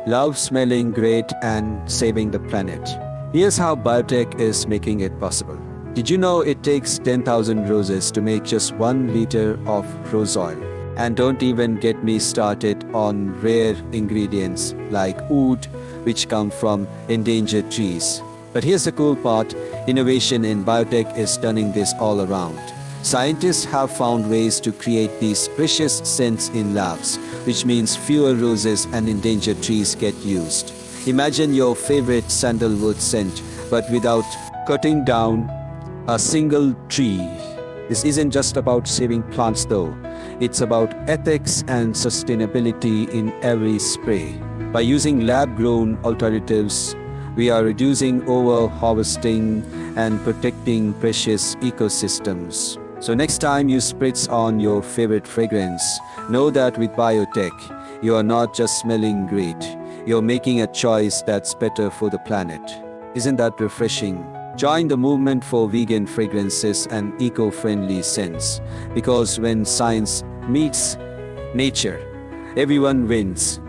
love smelling great and saving the planet. Here's how biotech is making it possible. Did you know it takes 10,000 roses to make just 1 liter of rose oil? And don't even get me started on rare ingredients like oud, which come from endangered trees. But here's the cool part, innovation in biotech is turning this all around. Scientists have found ways to create these precious scents in labs, which means fewer roses and endangered trees get used. Imagine your favorite sandalwood scent, but without cutting down a single tree. This isn't just about saving plants though. It's about ethics and sustainability in every spray. By using lab-grown alternatives, we are reducing over-harvesting and protecting precious ecosystems. So next time you spritz on your favorite fragrance, know that with biotech, you are not just smelling great, you're making a choice that's better for the planet. Isn't that refreshing? Join the movement for vegan fragrances and eco-friendly scents, because when science meets nature, everyone wins.